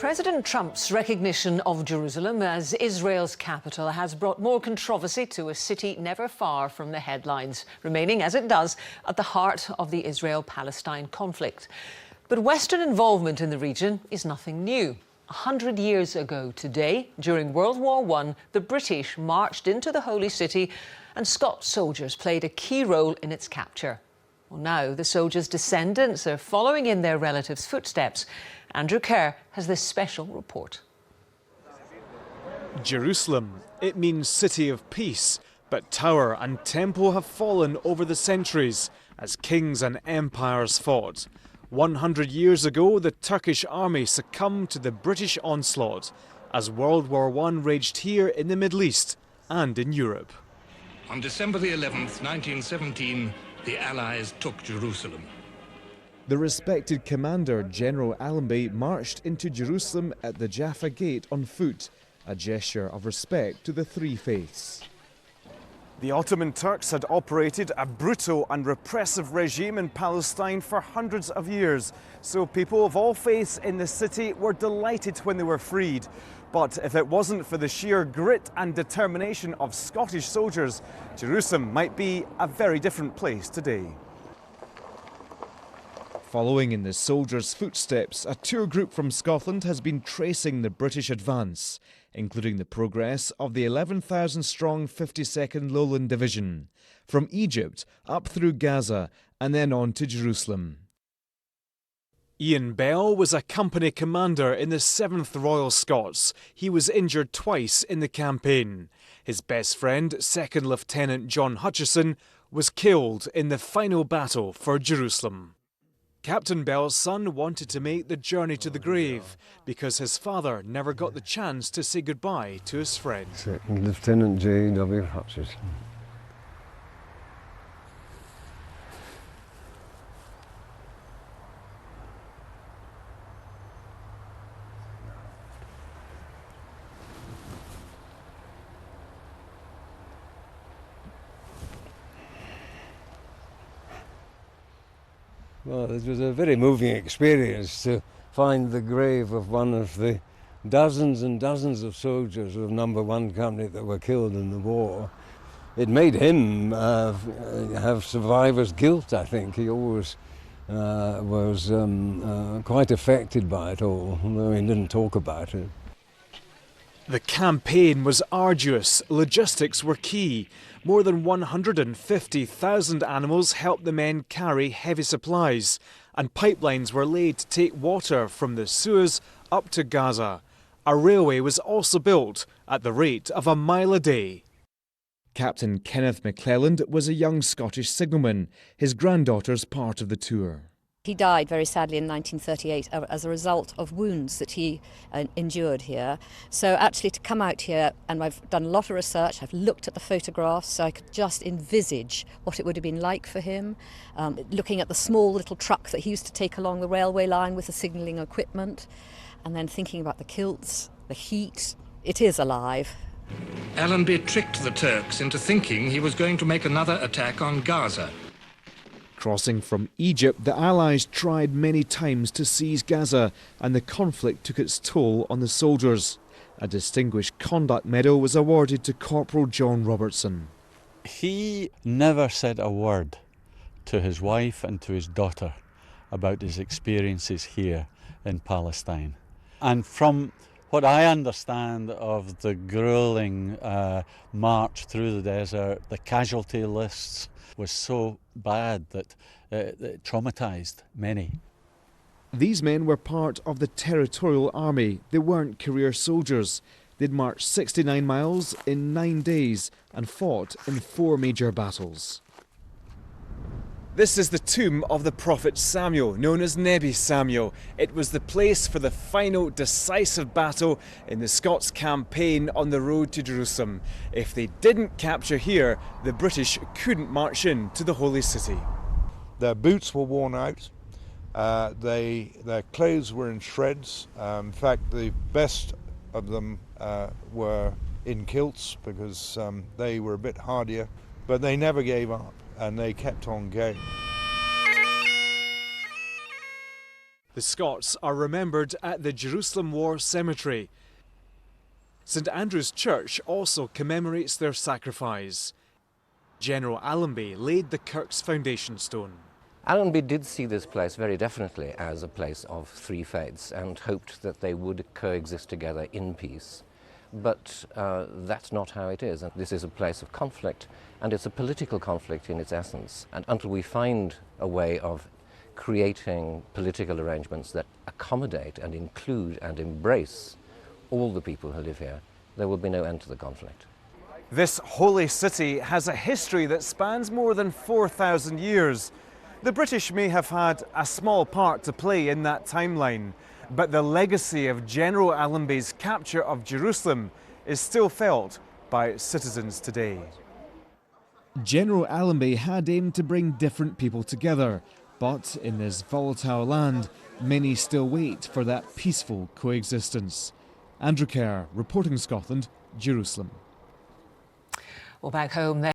President Trump's recognition of Jerusalem as Israel's capital has brought more controversy to a city never far from the headlines, remaining, as it does, at the heart of the Israel-Palestine conflict. But Western involvement in the region is nothing new. 100 years ago today, during World War I, the British marched into the Holy City and Scots soldiers played a key role in its capture. Well, now the soldiers' descendants are following in their relatives' footsteps. Andrew Kerr has this special report. Jerusalem, it means city of peace, but tower and temple have fallen over the centuries as kings and empires fought. 100 years ago, the Turkish army succumbed to the British onslaught as World War I raged here in the Middle East and in Europe. On December the 11th, 1917, the Allies took Jerusalem. The respected commander, General Allenby, marched into Jerusalem at the Jaffa Gate on foot, a gesture of respect to the three faiths. The Ottoman Turks had operated a brutal and repressive regime in Palestine for hundreds of years, so people of all faiths in the city were delighted when they were freed. But if it wasn't for the sheer grit and determination of Scottish soldiers, Jerusalem might be a very different place today. Following in the soldiers' footsteps, a tour group from Scotland has been tracing the British advance, including the progress of the 11,000-strong 52nd Lowland Division, from Egypt up through Gaza and then on to Jerusalem. Ian Bell was a company commander in the 7th Royal Scots. He was injured twice in the campaign. His best friend, 2nd Lieutenant John Hutchison, was killed in the final battle for Jerusalem. Captain Bell's son wanted to make the journey to the grave because his father never got the chance to say goodbye to his friend. 2nd Lieutenant J.W. Hutchison. Well, it was a very moving experience to find the grave of one of the dozens and dozens of soldiers of No. 1 Company that were killed in the war. It made him have survivor's guilt, I think. He always was quite affected by it all, although he didn't talk about it. The campaign was arduous. Logistics were key. More than 150,000 animals helped the men carry heavy supplies, and pipelines were laid to take water from the Suez up to Gaza. A railway was also built at the rate of a mile a day. Captain Kenneth McClelland was a young Scottish signalman, his granddaughter's part of the tour. He died very sadly in 1938 as a result of wounds that he endured here. So actually to come out here, and I've done a lot of research, I've looked at the photographs so I could just envisage what it would have been like for him, looking at the small little truck that he used to take along the railway line with the signalling equipment, and then thinking about the kilts, the heat. It is alive. Allenby tricked the Turks into thinking he was going to make another attack on Gaza. Crossing from Egypt, the Allies tried many times to seize Gaza, and the conflict took its toll on the soldiers. A Distinguished Conduct Medal was awarded to Corporal John Robertson. He never said a word to his wife and to his daughter about his experiences here in Palestine. And from what I understand of the grueling march through the desert, the casualty lists was so bad that it traumatised many. These men were part of the Territorial Army. They weren't career soldiers. They'd marched 69 miles in 9 days and fought in 4 major battles. This is the tomb of the prophet Samuel, known as Nebi Samuel. It was the place for the final decisive battle in the Scots campaign on the road to Jerusalem. If they didn't capture here, the British couldn't march in to the Holy City. Their boots were worn out, their clothes were in shreds. In fact, the best of them were in kilts because they were a bit hardier, but they never gave up and they kept on going. The Scots are remembered at the Jerusalem War Cemetery. St Andrew's Church also commemorates their sacrifice. General Allenby laid the kirk's foundation stone. Allenby did see this place very definitely as a place of three faiths and hoped that they would coexist together in peace. But that's not how it is. And this is a place of conflict, and it's a political conflict in its essence. And until we find a way of creating political arrangements that accommodate and include and embrace all the people who live here, there will be no end to the conflict. This holy city has a history that spans more than 4,000 years. The British may have had a small part to play in that timeline, but the legacy of General Allenby's capture of Jerusalem is still felt by citizens today. General Allenby had aimed to bring different people together, but in this volatile land, many still wait for that peaceful coexistence. Andrew Kerr, reporting Scotland, Jerusalem. Well, back home then.